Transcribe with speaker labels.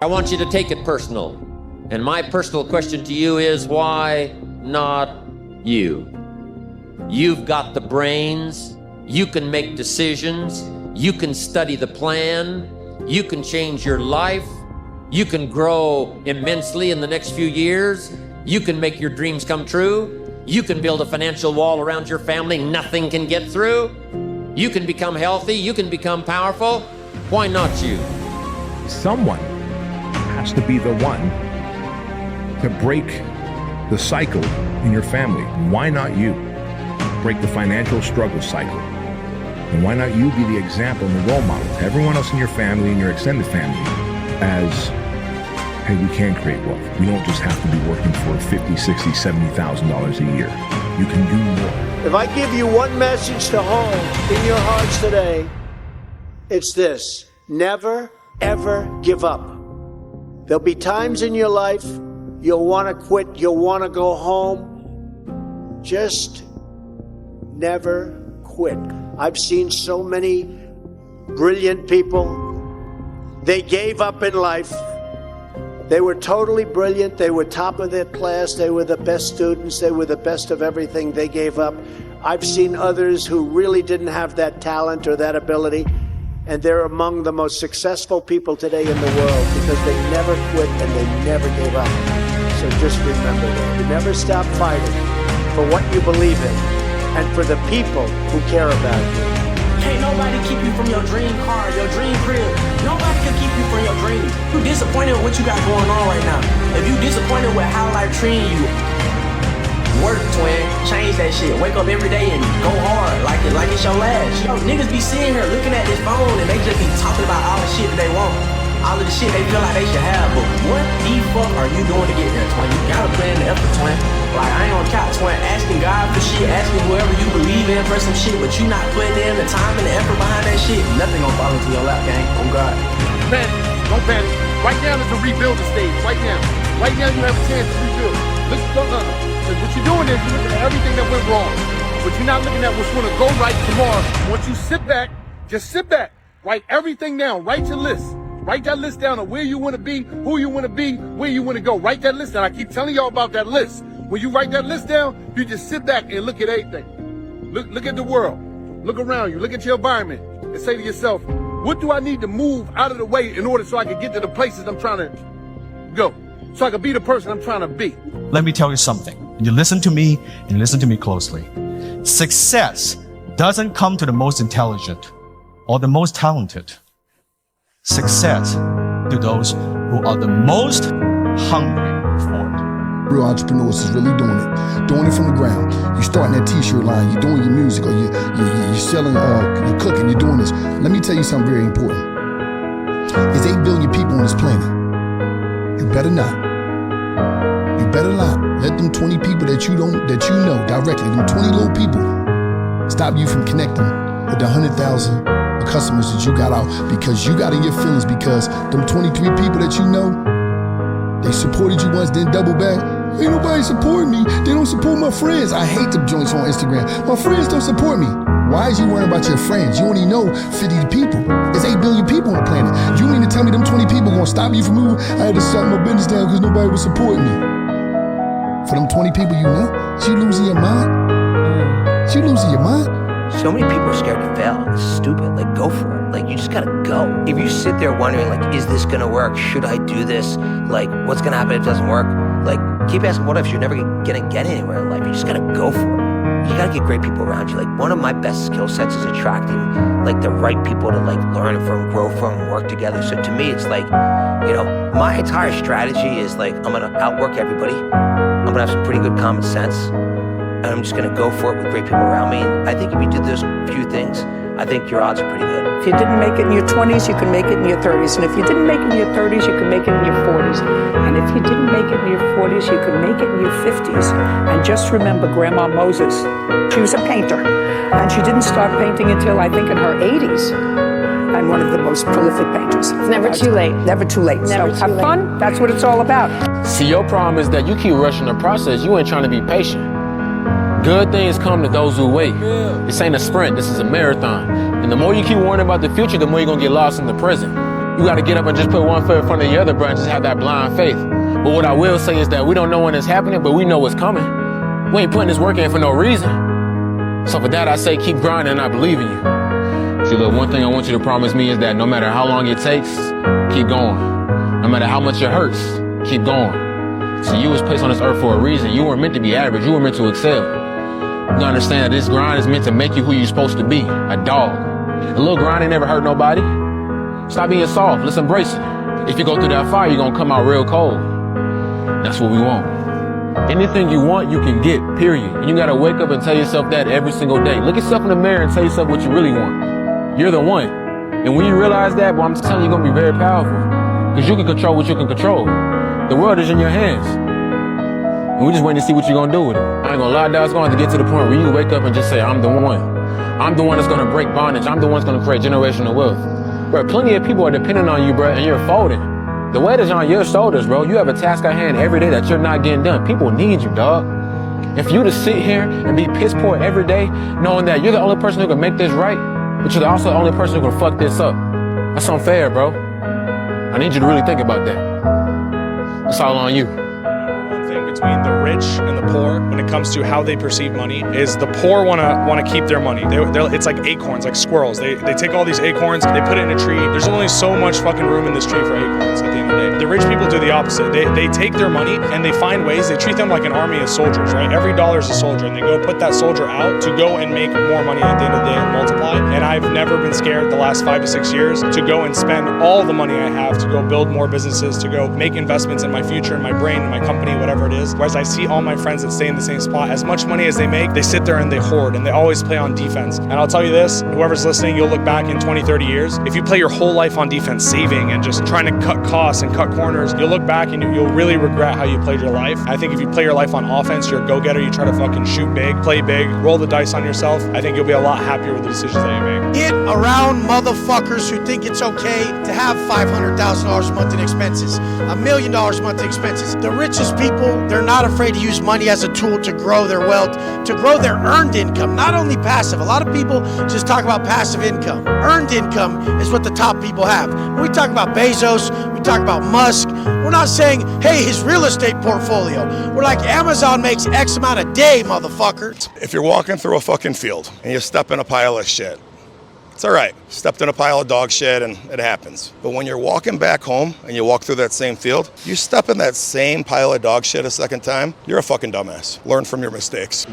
Speaker 1: I want you to take it personal. And my personal question to you is, why not you? You've got the brains, you can make decisions, you can study the plan, you can change your life, you can grow immensely in the next few years, you can make your dreams come true, you can build a financial wall around your family nothing can get through, you can become healthy, you can become powerful. Why not you?
Speaker 2: Someone has to be the one to break the cycle in your family. Why not you? Break the financial struggle cycle. And why not you be the example and the role model to everyone else in your family and your extended family as, hey, we can create wealth. We don't just have to be working for $50,000, $60,000, $70,000 a year. You can do more.
Speaker 3: If I give you one message to hold in your hearts today, it's this: never, ever give up. There'll be times in your life you'll want to quit, you'll want to go home. Just never quit. I've seen so many brilliant people. They gave up in life. They were totally brilliant. They were top of their class. They were the best students. They were the best of everything. They gave up. I've seen others who really didn't have that talent or that ability, and they're among the most successful people today in the world because they never quit and they never gave up. So just remember that. You never stop fighting for what you believe in and for the people who care about you.
Speaker 4: Can't nobody keep you from your dream car, your dream crib. Nobody can keep you from your dreams. You disappointed with what you got going on right now. If you disappointed with how life treating you, work, twin. Change that shit. Wake up every day and go hard like it's your last. Yo, niggas be sitting here looking at this phone and they just be talking about all the shit that they want. All of the shit they feel like they should have, but what the fuck are you doing to get there, twin? You gotta put in the effort, twin. Like, I ain't on couch, twin, asking God for shit, asking whoever you believe in for some shit, but you not putting in the time and the effort behind that shit, nothing gonna fall into your lap, gang. Oh God.
Speaker 5: Panic, don't panic. Right now is a rebuilding stage, right now. Right now you have a chance to rebuild. What you're doing is you're looking at everything that went wrong, but you're not looking at what's gonna go right tomorrow. Once you sit back, just sit back, write everything down, write your list. Write that list down of where you want to be, who you want to be, where you want to go. Write that list down. I keep telling y'all about that list. When you write that list down, you just sit back and look at everything. Look at the world. Look around you. Look at your environment and say to yourself, what do I need to move out of the way in order so I can get to the places I'm trying to go? So I can be the person I'm trying to be.
Speaker 6: Let me tell you something. You listen to me and listen to me closely. Success doesn't come to the most intelligent or the most talented. Success to those who are the most hungry for it.
Speaker 7: Real entrepreneurs is really doing it from the ground. You're starting that t-shirt line, you're doing your music, or you're selling, you're cooking, you're doing this. Let me tell you something very important. There's 8 billion people on this planet. You better not. You better not let them 20 people that you know directly, them 20 little people, stop you from connecting with the 100,000 customers that you got out because you got in your feelings because them 23 people that you know, they supported you once, then double back. Ain't nobody supporting me. They don't support my friends. I hate them joints on Instagram. My friends don't support me. Why is you worrying about your friends? You only know 50 people. There's 8 billion people on the planet. You mean to tell me them 20 people gonna stop you from moving? I had to shut my business down because nobody was supporting me. For them 20 people you know, you losing your mind? You losing your mind?
Speaker 8: So many people are scared to fail. It's stupid. Like, go for it. Like, you just gotta go. If you sit there wondering, like, is this gonna work? Should I do this? Like, what's gonna happen if it doesn't work? Like, keep asking what if. You're never gonna get anywhere in life. You just gotta go for it. You gotta get great people around you. Like, one of my best skill sets is attracting, like, the right people to, like, learn from, grow from, work together. So to me, it's like, you know, my entire strategy is, like, I'm gonna outwork everybody. I'm gonna have some pretty good common sense. And I'm just gonna go for it with great people around me. And I think if you did those few things, I think your odds are pretty good.
Speaker 9: If you didn't make it in your 20s, you can make it in your 30s. And if you didn't make it in your 30s, you can make it in your 40s. And if you didn't make it in your 40s, you can make it in your 50s. And just remember Grandma Moses. She was a painter. And she didn't start painting until, I think, in her 80s. And one of the most prolific painters.
Speaker 10: It's never too late.
Speaker 9: Never too late.
Speaker 10: Never
Speaker 9: so have fun. That's what it's all about.
Speaker 11: See, your problem is that you keep rushing the process. You ain't trying to be patient. Good things come to those who wait. This ain't a sprint, this is a marathon. And the more you keep worrying about the future, the more you're gonna get lost in the present. You got to get up and just put one foot in front of the other, bro, and just have that blind faith. But what I will say is that we don't know when it's happening, but we know what's coming. We ain't putting this work in for no reason. So for that, I say keep grinding, and I believe in you. See, look, one thing I want you to promise me is that no matter how long it takes, keep going. No matter how much it hurts, keep going. So you was placed on this earth for a reason. You weren't meant to be average. You were meant to excel. You gotta understand that this grind is meant to make you who you're supposed to be, a dog. A little grind ain't never hurt nobody. Stop being soft. Let's embrace it. If you go through that fire, you're gonna come out real cold. That's what we want. Anything you want, you can get, period. And you gotta wake up and tell yourself that every single day. Look yourself in the mirror and tell yourself what you really want. You're the one. And when you realize that, well, I'm telling you, you're gonna be very powerful. Because you can control what you can control. The world is in your hands. And we're just waiting to see what you're gonna do with it. I ain't gonna lie, dog, it's gonna have to get to the point where you wake up and just say, I'm the one. I'm the one that's gonna break bondage. I'm the one that's gonna create generational wealth. Bro, plenty of people are dependent on you, bro, and you're folding. The weight is on your shoulders, bro. You have a task at hand every day that you're not getting done. People need you, dog. If you to sit here and be piss poor every day, knowing that you're the only person who can make this right, but you're also the only person who can fuck this up, that's unfair, bro. I need you to really think about that. It's all on you.
Speaker 10: Between the rich and the poor when it comes to how they perceive money is the poor want to keep their money. It's like acorns, like squirrels. They take all these acorns, they put it in a tree. There's only so much fucking room in this tree for acorns at the end of the day. The rich people do the opposite. They take their money and they find ways. They treat them like an army of soldiers, right? Every dollar is a soldier, and they go put that soldier out to go and make more money at the end of the day and multiply. And I've never been scared the last 5 to 6 years to go and spend all the money I have to go build more businesses, to go make investments in my future, in my brain, in my company, whatever it is. Whereas I see all my friends that stay in the same spot, as much money as they make, they sit there and they hoard and they always play on defense. And I'll tell you this, whoever's listening, you'll look back in 20, 30 years. If you play your whole life on defense, saving and just trying to cut costs and cut corners, you'll look back and you'll really regret how you played your life. I think if you play your life on offense, you're a go-getter, you try to fucking shoot big, play big, roll the dice on yourself, I think you'll be a lot happier with the decisions that you make.
Speaker 12: Get around motherfuckers who think it's okay to have $500,000 a month in expenses, $1 million a month in expenses. The richest people, they're not afraid to use money as a tool to grow their wealth, to grow their earned income, not only passive. A lot of people just talk about passive income. Earned income is what the top people have. When we talk about Bezos, we talk about Musk, we're not saying, hey, his real estate portfolio. We're like, Amazon makes X amount a day, motherfucker.
Speaker 13: If you're walking through a fucking field and you step in a pile of shit, it's all right. Stepped in a pile of dog shit and it happens. But when you're walking back home and you walk through that same field, you step in that same pile of dog shit a second time, you're a fucking dumbass. Learn from your mistakes.